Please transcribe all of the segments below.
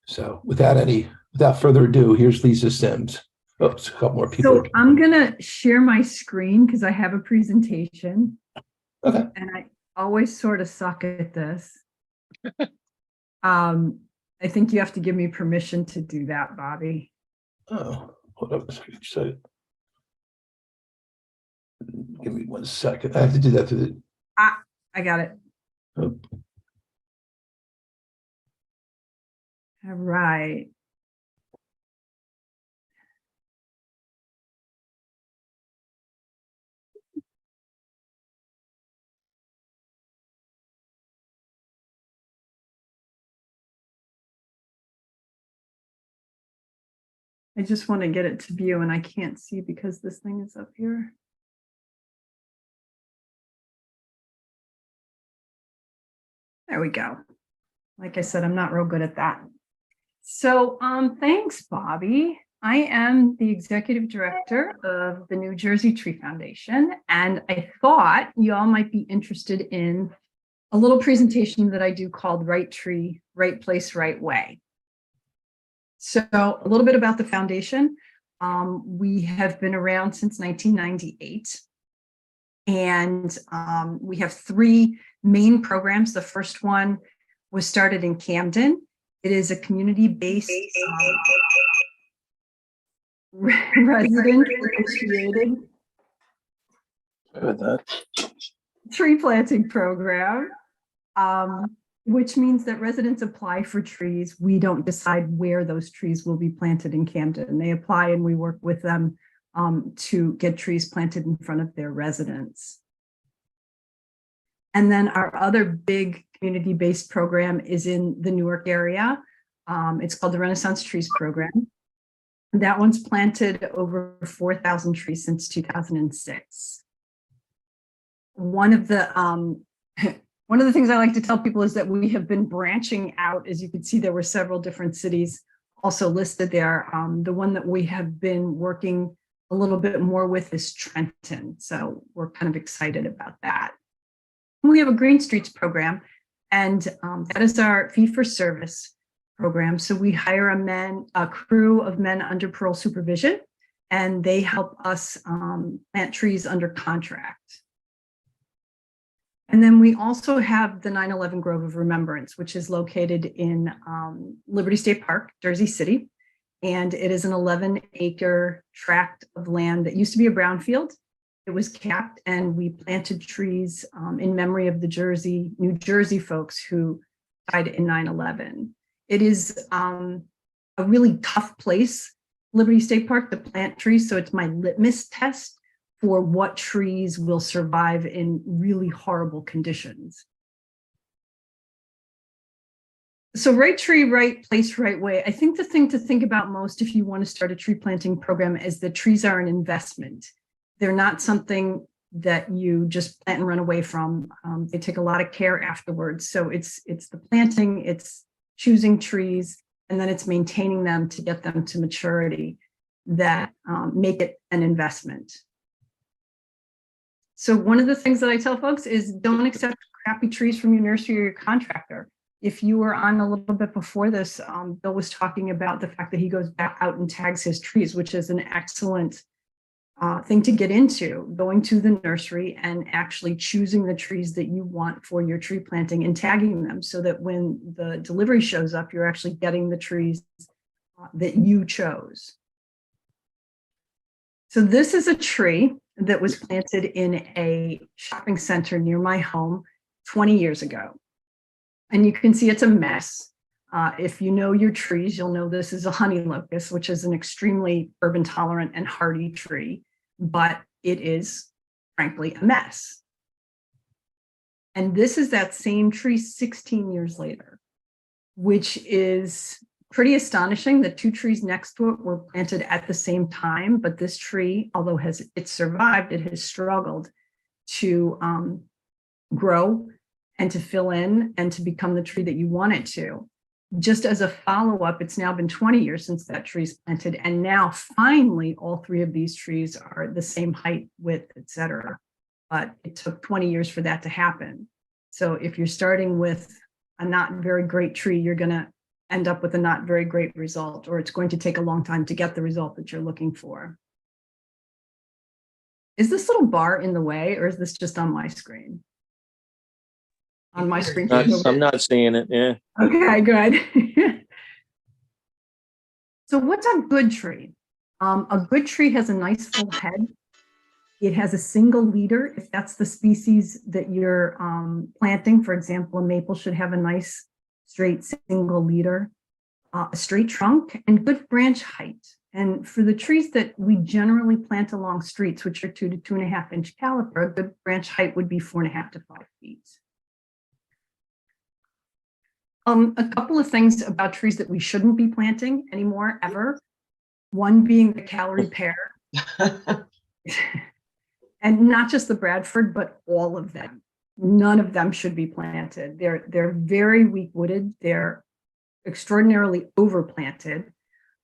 So without further ado, here's Lisa Sims. Oops, a couple more people. So I'm going to share my screen because I have a presentation. Okay. And I always sort of suck at this. I think you have to give me permission to do that, Bobby. Oh, hold up. So, give me 1 second. I have to do that through the. I got it. Oh. All right. I just want to get it to view and I can't see because this thing is up here. There we go. Like I said, I'm not real good at that. So thanks, Bobby. I am the executive director of the New Jersey Tree Foundation, and I thought you all might be interested in a little presentation that I do called Right Tree, Right Place, Right Way. So a little bit about the foundation. We have been around since 1998. And we have 3 main programs. The first one was started in Camden. It is a community-based resident-initiated tree planting program. Which means that residents apply for trees. We don't decide where those trees will be planted in Camden. They apply and we work with them to get trees planted in front of their residents. And then our other big community-based program is in the Newark area. It's called the Renaissance Trees Program. That one's planted over 4,000 trees since 2006. One of the things I like to tell people is that we have been branching out. As you can see, there were several different cities also listed there. The one that we have been working a little bit more with is Trenton. So we're kind of excited about that. We have a Green Streets program, and that is our fee-for-service program. So we hire a crew of men under parole supervision, and they help us plant trees under contract. And then we also have the 9/11 Grove of Remembrance, which is located in Liberty State Park, Jersey City. And it is an 11-acre tract of land that used to be a brownfield. It was capped, and we planted trees in memory of the New Jersey folks who died in 9/11. It is a really tough place, Liberty State Park, to plant trees. So it's my litmus test for what trees will survive in really horrible conditions. So right tree, right place, right way. I think the thing to think about most if you want to start a tree planting program is that trees are an investment. They're not something that you just plant and run away from. They take a lot of care afterwards. So it's the planting, it's choosing trees, and then it's maintaining them to get them to maturity that make it an investment. So one of the things that I tell folks is don't accept crappy trees from your nursery or your contractor. If you were on a little bit before this, Bill was talking about the fact that he goes back out and tags his trees, which is an excellent thing to get into, going to the nursery and actually choosing the trees that you want for your tree planting and tagging them so that when the delivery shows up, you're actually getting the trees that you chose. So this is a tree that was planted in a shopping center near my home 20 years ago. And you can see it's a mess. If you know your trees, you'll know this is a honey locust, which is an extremely urban tolerant and hardy tree, but it is frankly a mess. And this is that same tree 16 years later, which is pretty astonishing. The 2 trees next to it were planted at the same time, but this tree, although it survived, it has struggled to grow and to fill in and to become the tree that you want it to. Just as a follow-up, it's now been 20 years since that tree's planted, and now finally all 3 of these trees are the same height, width, etc. But it took 20 years for that to happen. So if you're starting with a not very great tree, you're gonna end up with a not very great result, or it's going to take a long time to get the result that you're looking for. Is this little bar in the way, or is this just on my screen? On my screen. I'm not seeing it. Yeah. Okay, good. So what's a good tree? A good tree has a nice full head. It has a single leader. If that's the species that you're planting, for example, a maple should have a nice straight single leader, a straight trunk, and good branch height. And for the trees that we generally plant along streets, which are 2 to 2.5 inch caliper, a good branch height would be 4.5 to 5 feet. A couple of things about trees that we shouldn't be planting anymore, ever. One being the calorie pear. And not just the Bradford, but all of them. None of them should be planted. They're very weak wooded. They're extraordinarily overplanted.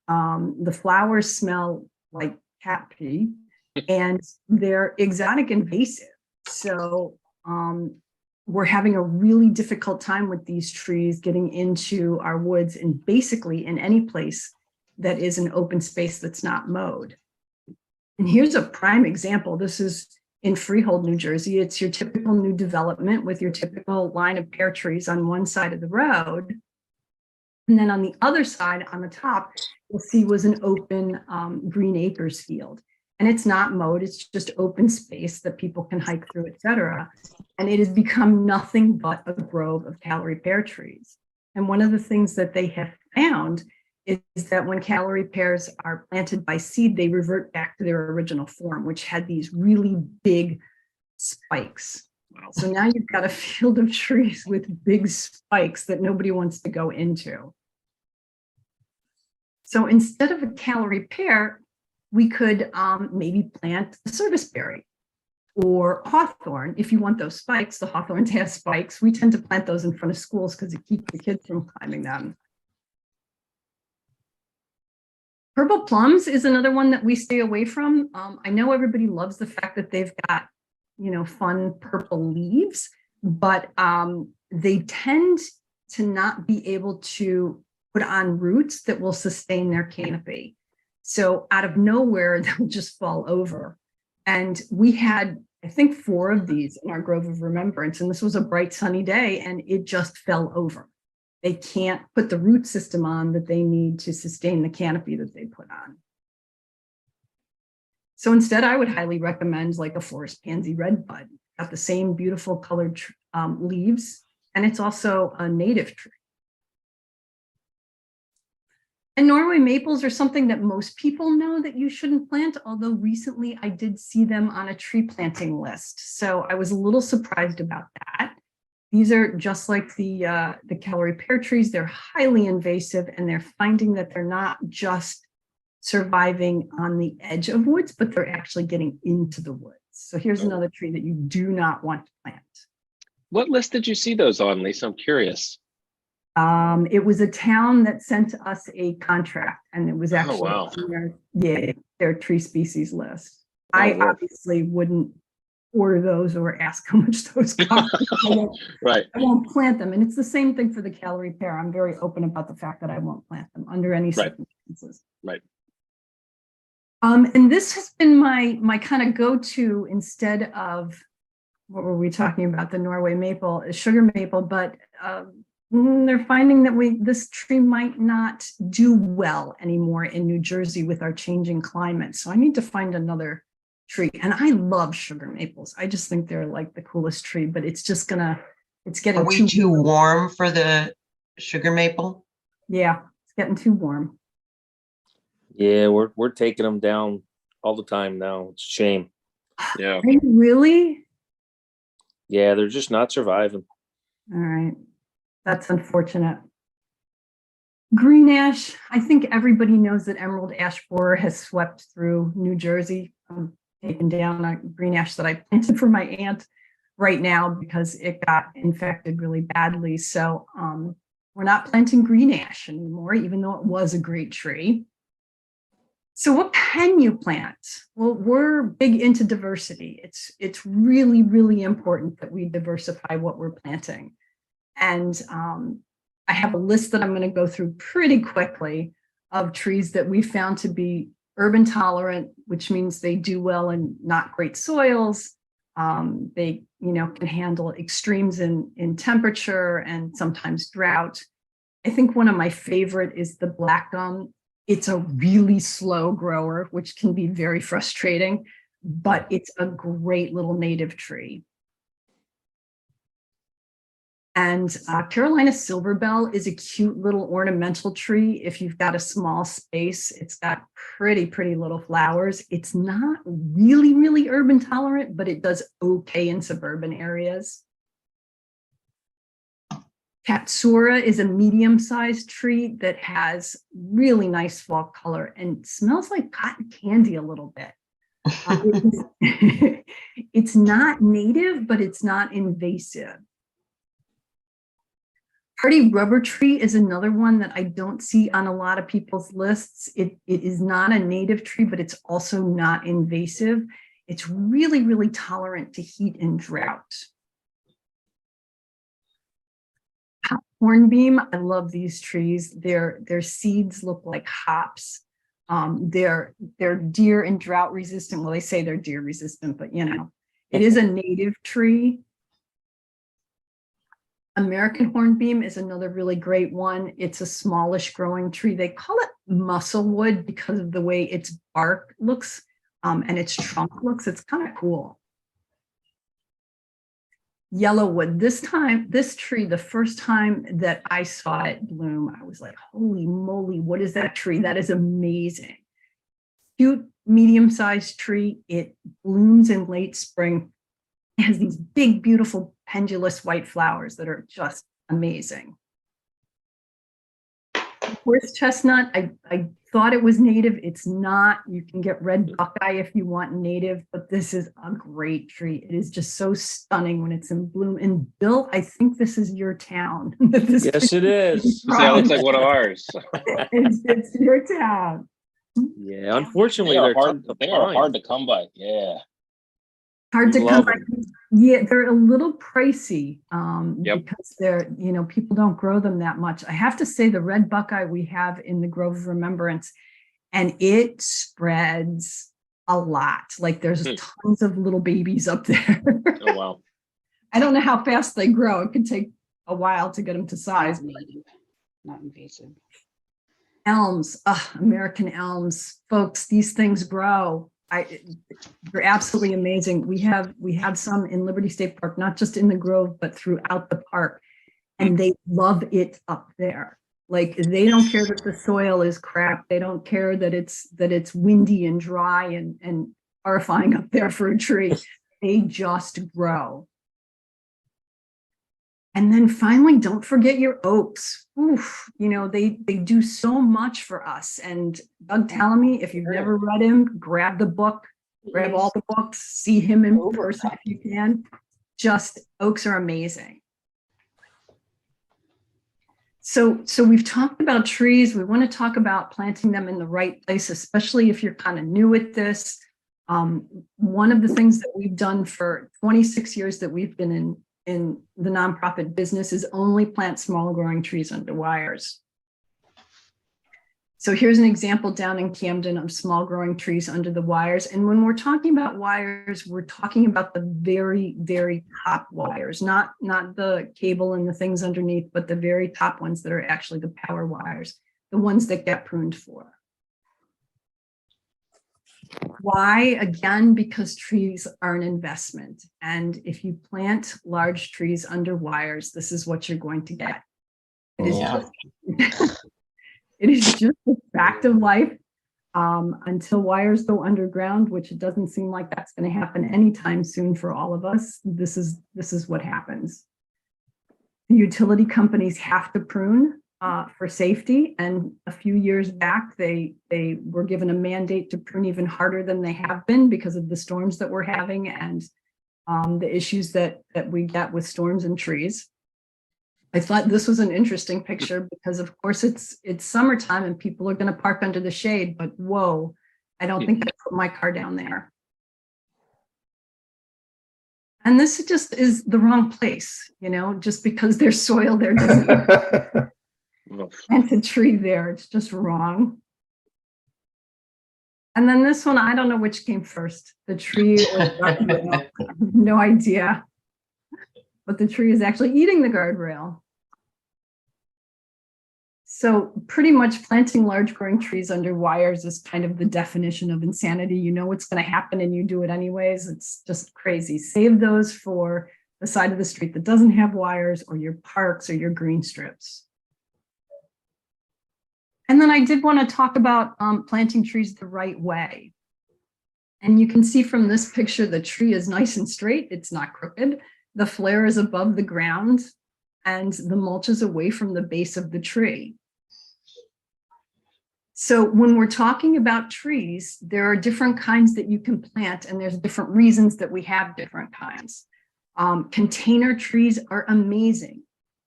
The flowers smell like cat pee, and they're exotic invasive. So we're having a really difficult time with these trees getting into our woods and basically in any place that is an open space that's not mowed. And here's a prime example. This is in Freehold, New Jersey. It's your typical new development with your typical line of pear trees on one side of the road. And then on the other side, on the top, you'll see was an open green acres field. And it's not mowed, it's just open space that people can hike through, et cetera. And it has become nothing but a grove of calorie pear trees. And one of the things that they have found is that when calorie pears are planted by seed, they revert back to their original form, which had these really big spikes. So now you've got a field of trees with big spikes that nobody wants to go into. So instead of a calorie pear, we could maybe plant a serviceberry or hawthorn. If you want those spikes, the hawthorns have spikes. We tend to plant those in front of schools because it keeps the kids from climbing them. Purple plums is another one that we stay away from. I know everybody loves the fact that they've got, fun purple leaves, but they tend to not be able to put on roots that will sustain their canopy. So out of nowhere, they'll just fall over. And we had, I think, 4 of these in our Grove of Remembrance, and this was a bright sunny day, and it just fell over. They can't put the root system on that they need to sustain the canopy that they put on. So instead, I would highly recommend like a forest pansy redbud. Got the same beautiful colored leaves, and it's also a native tree. And Norway maples are something that most people know that you shouldn't plant, although recently I did see them on a tree planting list. So I was a little surprised about that. These are just like the calorie pear trees. They're highly invasive, and they're finding that they're not just surviving on the edge of woods, but they're actually getting into the woods. So here's another tree that you do not want to plant. What list did you see those on, Lisa? I'm curious. It was a town that sent us a contract, and it was actually on their tree species list. I obviously wouldn't order those or ask how much those cost. Right. I won't plant them. And it's the same thing for the calorie pear. I'm very open about the fact that I won't plant them under any circumstances. Right. And this has been my kind of go-to instead of, what were we talking about? The Norway maple, sugar maple, but they're finding that this tree might not do well anymore in New Jersey with our changing climate. So I need to find another tree. And I love sugar maples. I just think they're like the coolest tree, but it's getting Are we too warm for the sugar maple? Yeah, it's getting too warm. Yeah, we're taking them down all the time now. It's a shame. Yeah. Really? Yeah, they're just not surviving. All right. That's unfortunate. Green ash. I think everybody knows that emerald ash borer has swept through New Jersey. I'm taking down a green ash that I planted for my aunt right now because it got infected really badly. So we're not planting green ash anymore, even though it was a great tree. So what can you plant? Well, we're big into diversity. It's really, really important that we diversify what we're planting. And I have a list that I'm going to go through pretty quickly of trees that we found to be urban tolerant, which means they do well in not great soils. They, can handle extremes in temperature and sometimes drought. I think one of my favorite is the black gum. It's a really slow grower, which can be very frustrating, but it's a great little native tree. And Carolina silverbell is a cute little ornamental tree. If you've got a small space, it's got pretty little flowers. It's not really urban tolerant, but it does okay in suburban areas. Katsura is a medium-sized tree that has really nice fall color and smells like cotton candy a little bit. It's not native, but it's not invasive. Hardy rubber tree is another one that I don't see on a lot of people's lists. It is not a native tree, but it's also not invasive. It's really tolerant to heat and drought. Hornbeam, I love these trees. Their seeds look like hops. They're deer and drought resistant. Well, they say they're deer resistant, but it is a native tree. American hornbeam is another really great one. It's a smallish growing tree. They call it musclewood because of the way its bark looks and its trunk looks. It's kind of cool. Yellowwood. This tree, the first time that I saw it bloom, I was like, holy moly, what is that tree? That is amazing. Cute, medium-sized tree. It blooms in late spring. It has these big, beautiful, pendulous white flowers that are just amazing. Horse chestnut, I thought it was native. It's not. You can get red buckeye if you want native, but this is a great tree. It is just so stunning when it's in bloom. And Bill, I think this is your town. Yes, it is. Yeah, it looks like one of ours. It's your town. Yeah, unfortunately, They are they're hard. tough to They are find. hard to come by. Yeah. Hard to Love come by. them. Yeah, they're a little pricey Yep. because they're, people don't grow them that much. I have to say the red buckeye we have in the Grove of Remembrance, and it spreads a lot. Like there's tons of little babies up there. Oh wow. I don't know how fast they grow. It could take a while to get them to size. Not invasive. Elms, American elms, folks, these things grow. They're absolutely amazing. We have some in Liberty State Park, not just in the Grove, but throughout the park. And they love it up there. Like they don't care that the soil is crap. They don't care that it's windy and dry and horrifying up there for a tree. They just grow. And then finally, don't forget your oaks. Oof, they do so much for us. And Doug Tallamy, if you've never read him, grab the book, grab all the books, see him in person if you can. Just oaks are amazing. So we've talked about trees. We want to talk about planting them in the right place, especially if you're kind of new at this. One of the things that we've done for 26 years that we've been in the nonprofit business is only plant small growing trees under wires. So here's an example down in Camden of small growing trees under the wires. And when we're talking about wires, we're talking about the very top wires, not the cable and the things underneath, but the very top ones that are actually the power wires, the ones that get pruned for. Why? Again, because trees are an investment. And if you plant large trees under wires, this is what you're going to get. It is just a fact of life until wires go underground, which it doesn't seem like that's going to happen anytime soon for all of us. This is what happens. The utility companies have to prune for safety. And a few years back, they were given a mandate to prune even harder than they have been because of the storms that we're having and the issues that we get with storms and trees. I thought this was an interesting picture because, of course, it's summertime and people are going to park under the shade. But whoa, I don't think I put my car down there. And this just is the wrong place, just because there's soil there doesn't Oof. plant a tree there. It's just wrong. And then this one, I don't know which came first, the tree or the guardrail. I have no idea. But the tree is actually eating the guardrail. So pretty much planting large growing trees under wires is kind of the definition of insanity. You know what's going to happen and you do it anyways. It's just crazy. Save those for the side of the street that doesn't have wires, or your parks or your green strips. And then I did want to talk about planting trees the right way. And you can see from this picture, the tree is nice and straight. It's not crooked. The flare is above the ground and the mulch is away from the base of the tree. So when we're talking about trees, there are different kinds that you can plant, and there's different reasons that we have different kinds. Container trees are amazing.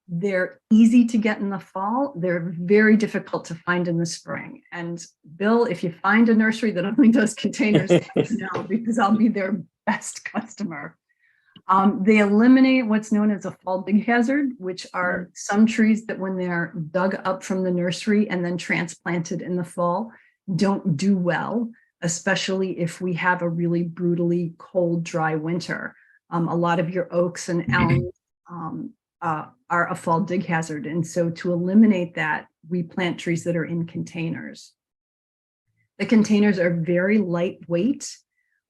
They're easy to get in the fall. They're very difficult to find in the spring. And Bill, if you find a nursery that only does containers, let me know, because I'll be their best customer. They eliminate what's known as a fall dig hazard, which are some trees that when they're dug up from the nursery and then transplanted in the fall, don't do well, especially if we have a really brutally cold, dry winter. A lot of your oaks and elms are a fall dig hazard. And so to eliminate that, we plant trees that are in containers. The containers are very lightweight.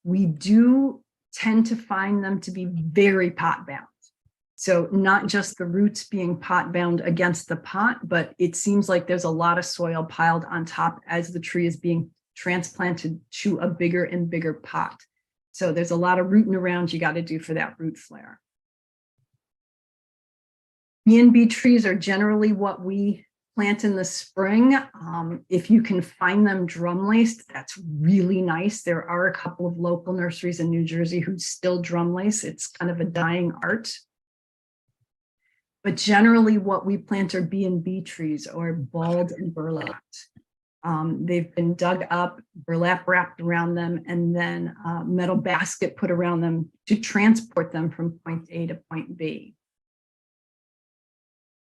We do tend to find them to be very pot bound. So not just the roots being pot bound against the pot, but it seems like there's a lot of soil piled on top as the tree is being transplanted to a bigger and bigger pot. So there's a lot of rooting around you got to do for that root flare. B&B trees are generally what we plant in the spring. If you can find them drum laced, that's really nice. There are a couple of local nurseries in New Jersey who still drum lace. It's kind of a dying art. But generally what we plant are B&B trees, or balled and burlapped. They've been dug up, burlap wrapped around them, and then a metal basket put around them to transport them from point A to point B.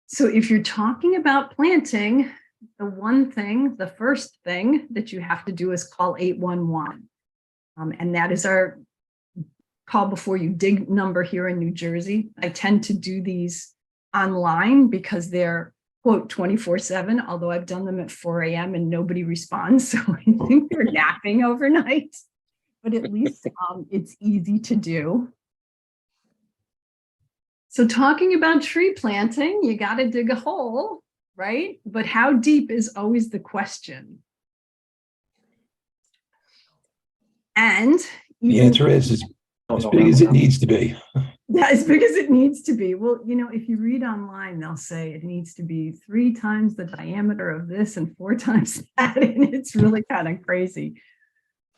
So if you're talking about planting, the first thing that you have to do is call 811. And that is our call before you dig number here in New Jersey. I tend to do these online because they're, quote, 24/7, although I've done them at 4 a.m. and nobody responds. So I think they're napping overnight, but at least it's easy to do. So talking about tree planting, you got to dig a hole, right? But how deep is always the question. And The answer is as big as it needs to be. Yeah, as big as it needs to be. Well, you know, if you read online, they'll say it needs to be 3 times the diameter of this and 4 times that, and it's really kind of crazy.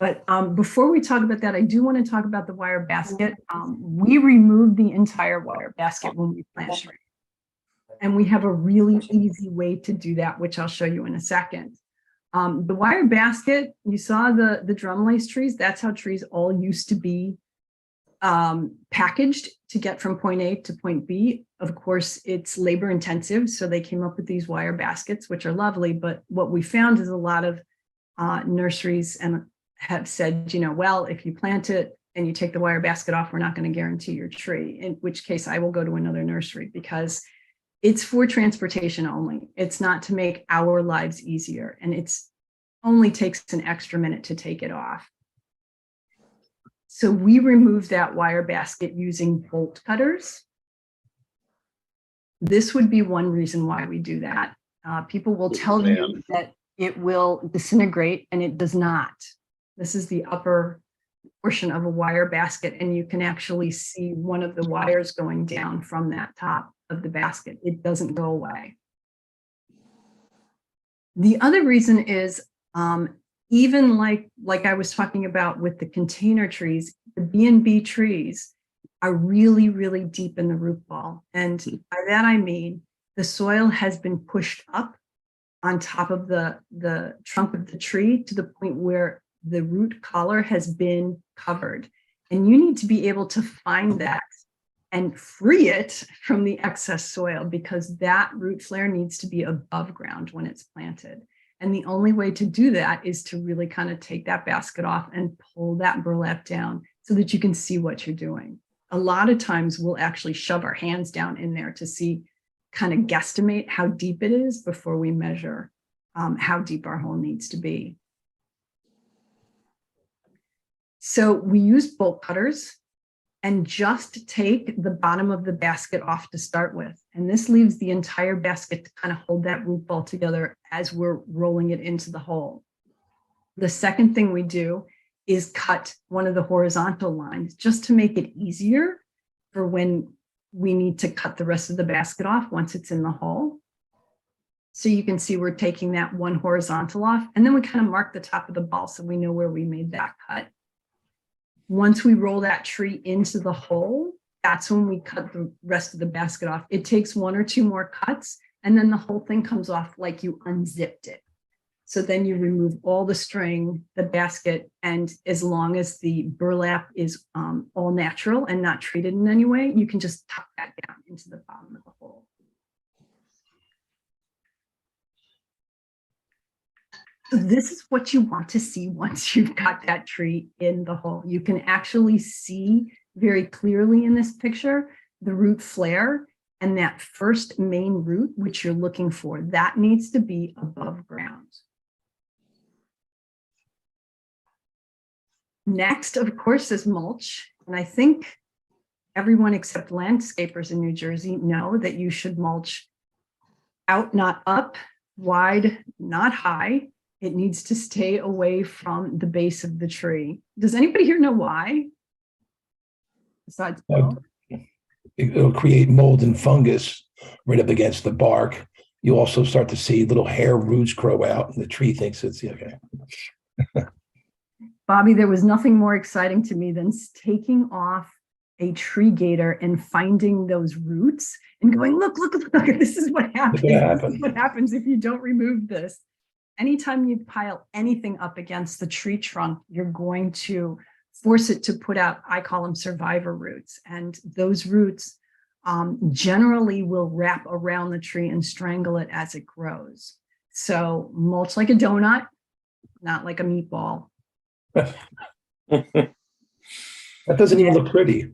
But before we talk about that, I do want to talk about the wire basket. We remove the entire wire basket when we plant trees. And we have a really easy way to do that, which I'll show you in a second. The wire basket, you saw the drum lace trees. That's how trees all used to be packaged to get from point A to point B. Of course, it's labor intensive. So they came up with these wire baskets, which are lovely. But what we found is a lot of nurseries and have said, you know, well, if you plant it and you take the wire basket off, we're not going to guarantee your tree, in which case I will go to another nursery, because it's for transportation only. It's not to make our lives easier. And it's only takes an extra minute to take it off. So we remove that wire basket using bolt cutters. This would be one reason why we do that. People will tell you that it will disintegrate, and it does not. This is the upper portion of a wire basket, and you can actually see one of the wires going down from that top of the basket. It doesn't go away. The other reason is even like I was talking about with the container trees, the B&B trees are really, really deep in the root ball. And by that, I mean, the soil has been pushed up on top of the trunk of the tree to the point where the root collar has been covered. And you need to be able to find that and free it from the excess soil, because that root flare needs to be above ground when it's planted. And the only way to do that is to really kind of take that basket off and pull that burlap down so that you can see what you're doing. A lot of times we'll actually shove our hands down in there to see, kind of guesstimate how deep it is before we measure how deep our hole needs to be. So we use bolt cutters and just take the bottom of the basket off to start with. And this leaves the entire basket to kind of hold that root ball together as we're rolling it into the hole. The second thing we do is cut one of the horizontal lines just to make it easier for when we need to cut the rest of the basket off once it's in the hole. So you can see we're taking that one horizontal off, and then we kind of mark the top of the ball so we know where we made that cut. Once we roll that tree into the hole, that's when we cut the rest of the basket off. It takes 1 or 2 more cuts, and then the whole thing comes off like you unzipped it. So then you remove all the string, the basket, and as long as the burlap is all natural and not treated in any way, you can just tuck that down into the bottom of the hole. So this is what you want to see once you've got that tree in the hole. You can actually see very clearly in this picture the root flare, and that first main root, which you're looking for, that needs to be above ground. Next, of course, is mulch. And I think everyone except landscapers in New Jersey know that you should mulch out, not up, wide, not high. It needs to stay away from the base of the tree. Does anybody here know why? Besides Bill? It'll create mold and fungus right up against the bark. You also start to see little hair roots grow out, and the tree thinks it's okay. Bobby, there was nothing more exciting to me than taking off a tree gator and finding those roots and going, look, this is what happens. This is what happens if you don't remove this. Anytime you pile anything up against the tree trunk, you're going to force it to put out, I call them survivor roots. And those roots generally will wrap around the tree and strangle it as it grows. So mulch like a donut, not like a meatball. That doesn't even look pretty.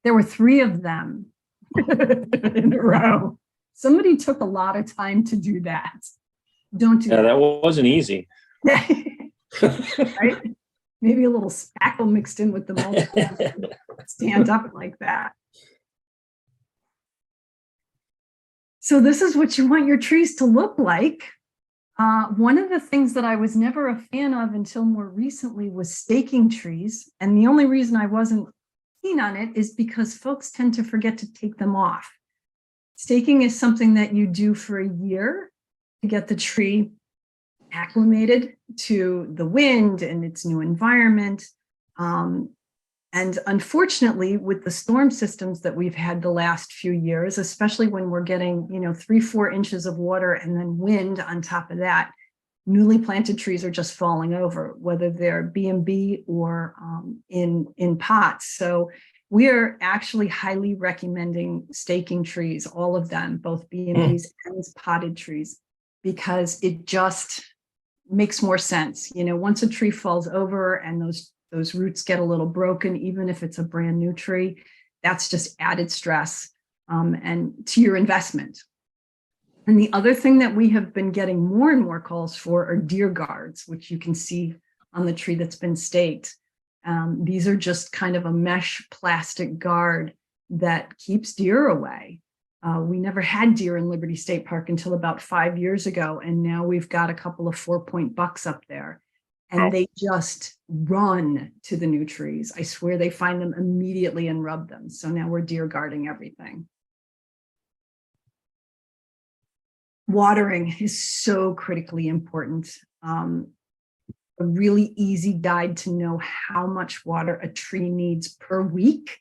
There were 3 of them in a row. Somebody took a lot of time to do that. Don't do Yeah, that. that wasn't easy. Right? Maybe a little spackle mixed in with the mulch. Stand up like that. So this is what you want your trees to look like. One of the things that I was never a fan of until more recently was staking trees. And the only reason I wasn't keen on it is because folks tend to forget to take them off. Staking is something that you do for a year to get the tree acclimated to the wind and its new environment. And unfortunately, with the storm systems that we've had the last few years, especially when we're getting, 3-4 inches of water and then wind on top of that, newly planted trees are just falling over, whether they're B&B or in pots. So we are actually highly recommending staking trees, all of them, both B&Bs and potted trees, because it just makes more sense. Once a tree falls over and those roots get a little broken, even if it's a brand new tree, that's just added stress and to your investment. And the other thing that we have been getting more and more calls for are deer guards, which you can see on the tree that's been staked. These are just kind of a mesh plastic guard that keeps deer away. We never had deer in Liberty State Park until about 5 years ago, and now we've got a couple of 4-point bucks up there. And they just run to the new trees. I swear they find them immediately and rub them. So now we're deer guarding everything. Watering is so critically important. A really easy guide to know how much water a tree needs per week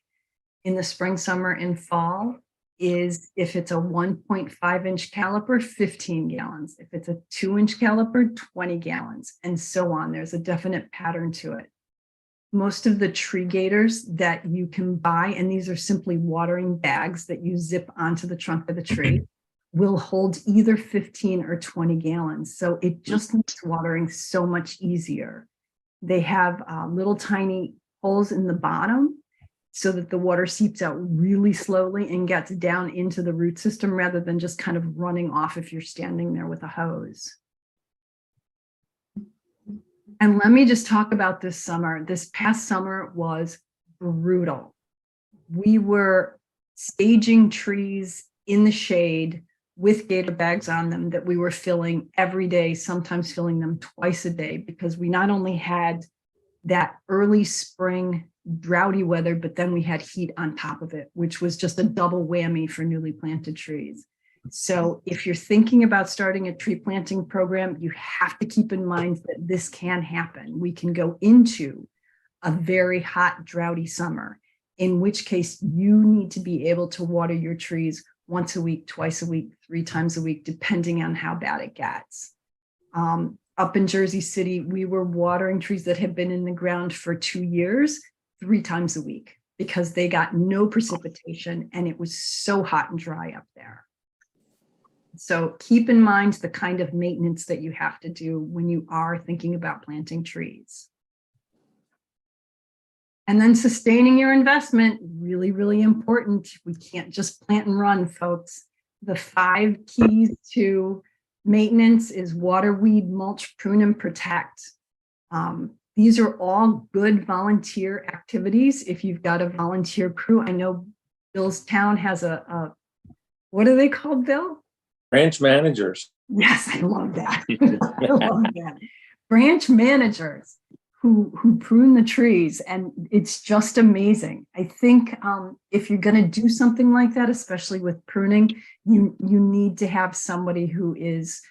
in the spring, summer, and fall is if it's a 1.5 inch caliper, 15 gallons. If it's a 2 inch caliper, 20 gallons, and so on. There's a definite pattern to it. most of the tree gators that you can buy, and these are simply watering bags that you zip onto the trunk of the tree, will hold either 15 or 20 gallons. So it just makes watering so much easier. They have little tiny holes in the bottom so that the water seeps out really slowly and gets down into the root system rather than just kind of running off if you're standing there with a hose. And let me just talk about this summer. This past summer was brutal. We were staging trees in the shade with gator bags on them that we were filling every day, sometimes filling them twice a day, because we not only had that early spring droughty weather, but then we had heat on top of it, which was just a double whammy for newly planted trees. So if you're thinking about starting a tree planting program, you have to keep in mind that this can happen. We can go into a very hot, droughty summer, in which case you need to be able to water your trees once a week, twice a week, 3 times a week, depending on how bad it gets. Up in Jersey City, we were watering trees that had been in the ground for 2 years, 3 times a week, because they got no precipitation and it was so hot and dry up there. So keep in mind the kind of maintenance that you have to do when you are thinking about planting trees. And then sustaining your investment, really, really important. We can't just plant and run, folks. The 5 keys to maintenance is water, weed, mulch, prune, and protect. These are all good volunteer activities. If you've got a volunteer crew, I know Billstown has a what are they called, Bill? Branch managers. Yes, I love that. I love that. Branch managers who prune the trees, and it's just amazing. I think if you're going to do something like that, especially with pruning, you need to have somebody who is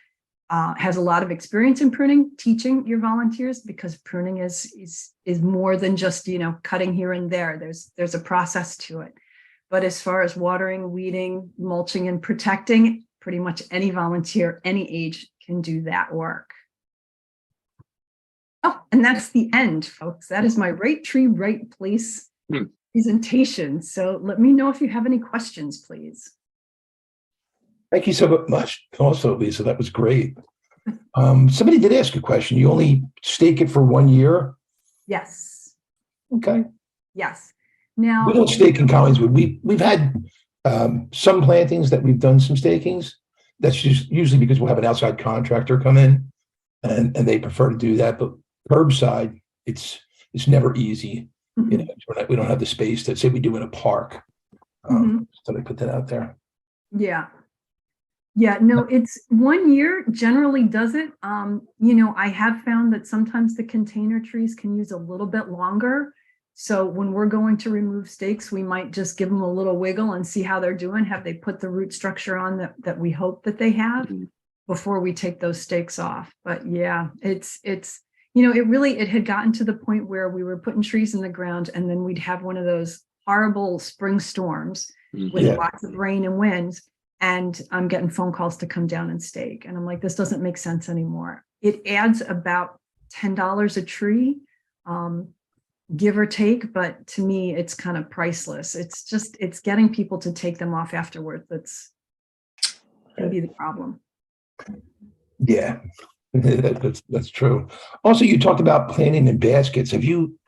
has a lot of experience in pruning, teaching your volunteers, because pruning is more than just, you know, cutting here and there. There's a process to it. But as far as watering, weeding, mulching, and protecting, pretty much any volunteer, any age can do that work. Oh, and that's the end, folks. That is my Right Tree, Right Place presentation. So let me know if you have any questions, please. Thank you so much. Also, Lisa, that was great. Somebody did ask a question. You only stake it for 1 year? Yes. Okay. Yes. Now We don't stake in Collingswood. We've had some plantings that we've done some stakings. That's just usually because we'll have an outside contractor come in and they prefer to do that. But curbside, it's never easy. You know, we don't have the space that say we do in a park. So they put that out there. Yeah. Yeah, no, it's 1 year generally does it. You know, I have found that sometimes the container trees can use a little bit longer. So when we're going to remove stakes, we might just give them a little wiggle and see how they're doing. Have they put the root structure on that we hope that they have before we take those stakes off? But yeah, it's you know, it had gotten to the point where we were putting trees in the ground and then we'd have one of those horrible spring storms with lots of rain and winds. And I'm getting phone calls to come down and stake. And I'm like, this doesn't make sense anymore. It adds about $10 a tree, give or take. But to me, it's kind of priceless. It's getting people to take them off afterward. That's going to be the problem. Yeah, that's true. Also, you talked about planting in baskets. Have you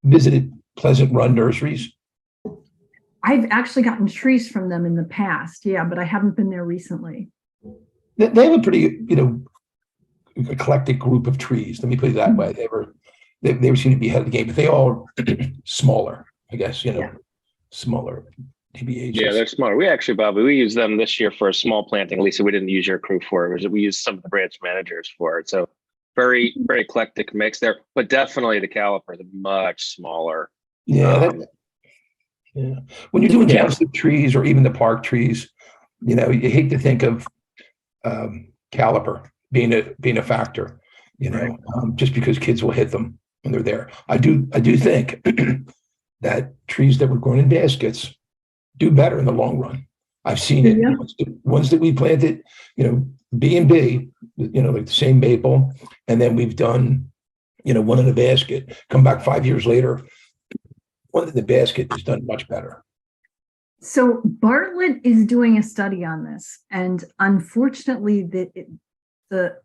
visited Pleasant Run Nurseries? I've actually gotten trees from them in the past. Yeah, but I haven't been there recently. They have a pretty, you know, eclectic group of trees. Let me put it that way. They seem to be ahead of the game, but they all smaller, I guess, you know, smaller DBHs. Yeah, they're smart. We actually, Bobby, we used them this year for a small planting. Lisa, we didn't use your crew for it. We used some of the branch managers for it. So very, very eclectic mix there, but definitely the caliper is much smaller. Yeah. Yeah. When you're doing township trees or even the park trees, you know, you hate to think of caliper being a factor, you know, just because kids will hit them when they're there. I do think that trees that were grown in baskets do better in the long run. I've seen it. Yeah. Ones that we planted, you know, B&B, you know, like the same maple, and then we've done one in the basket, come back 5 years later, one in the basket is done much better. So Bartlett is doing a study on this, and unfortunately,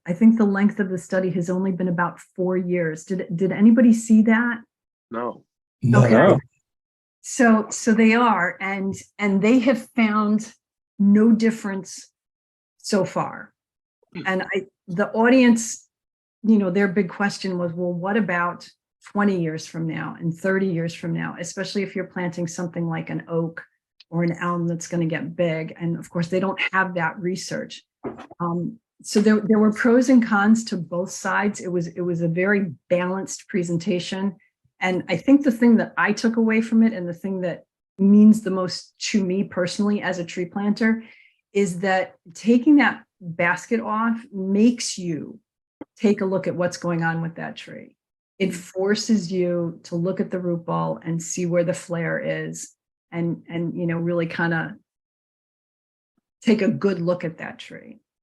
I think the length of the study has only been about 4 years. Did anybody see that? No. No, Okay. So they are, and they have found no difference so far. And the audience, their big question was, well, what about 20 years from now and 30 years from now, especially if you're planting something like an oak or an elm that's going to get big. And of course, they don't have that research. So there were pros and cons to both sides. It was a very balanced presentation. And I think the thing that I took away from it, and the thing that means the most to me personally as a tree planter, is that taking that basket off makes you take a look at what's going on with that tree. It forces you to look at the root ball and see where the flare is, and really kind of take a good look at that tree.